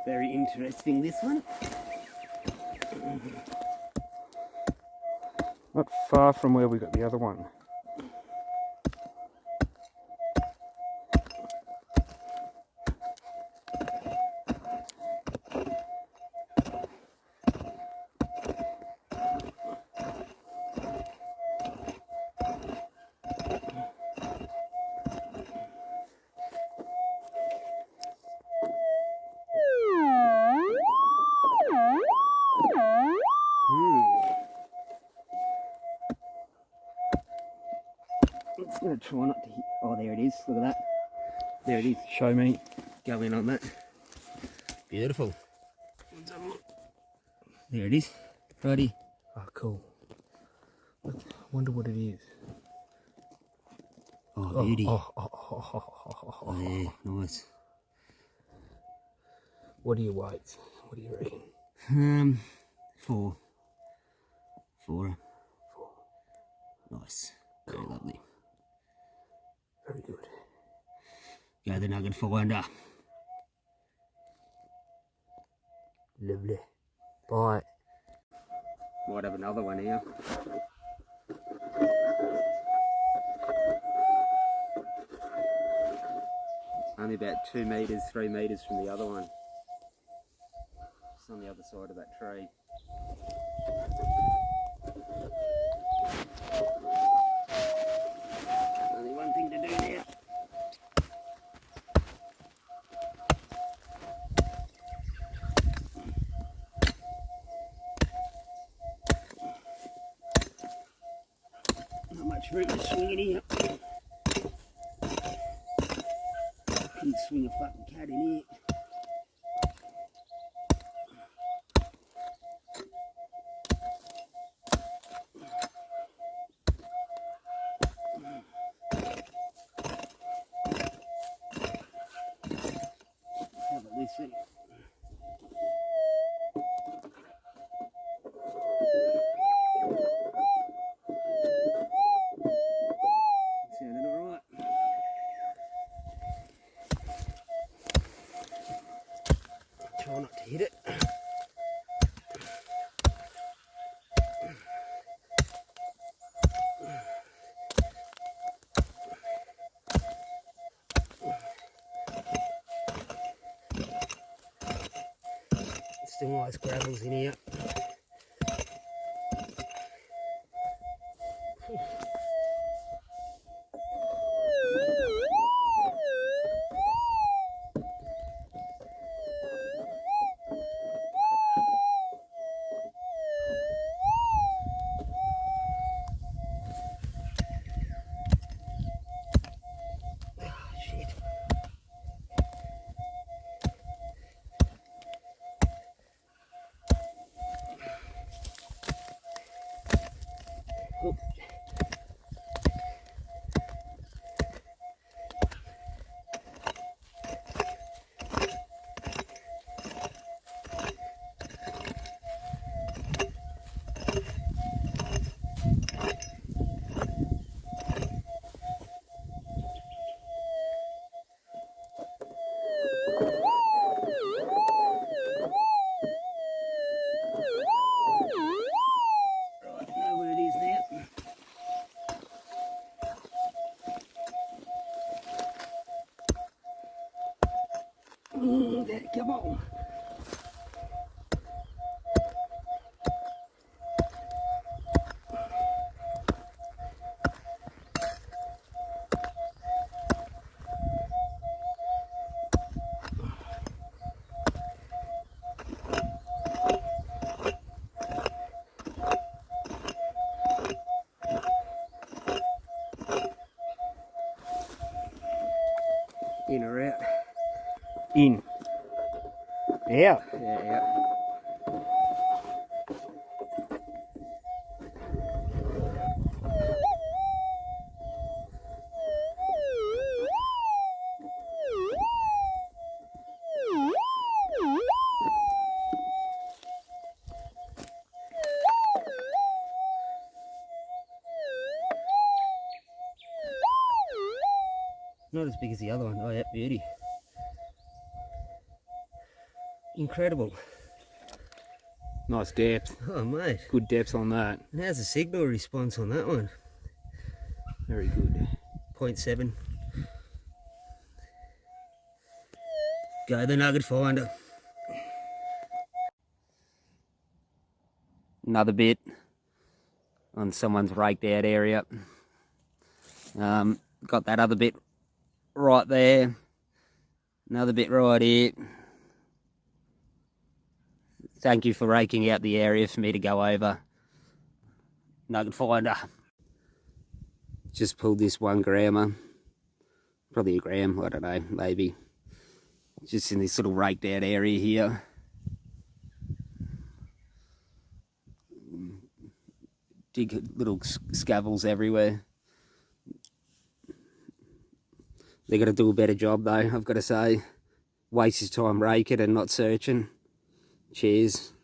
Very interesting, this one. Not far from where we got the other one. It's going to try not to hit. Oh, there it is. Look at that. There it is. Show me. Go in on that. Beautiful. There it is. Righty. Oh, cool. Look, I wonder what it is. Oh, beauty. Oh, yeah, nice. What are your weights? What do you reckon? 4. 4. Nice. Very lovely. Very good. Go the nugget 4 under. Lovely. Bye. Might have another one here. Only about 2 metres, 3 metres from the other one. It's on the other side of that tree. Only one thing to do now. Not much room to swing it here. Can swing a fucking cat in here. How about this thing? Sounding alright. Try not to hit it. Still nice gravels in here. Shit. Oop. Right, know where it is now. Daddy, come on. In or out? In. Out. Yeah, out. Not as big as the other one. Oh yeah, beauty. Incredible. Nice depth. Oh, mate. Good depth on that. And how's the signal response on that one? Very good. 0.7. Go the nugget finder. Another bit on someone's raked out area. Got that other bit right there. Another bit right here. Thank you for raking out the area for me to go over. Nugget finder. Just pulled this 1 grammer. Probably a gram, I don't know, maybe. Just in this little raked out area here. Dig little scavels everywhere. They got to do a better job though, I've got to say. Waste his time raking and not searching. Cheers.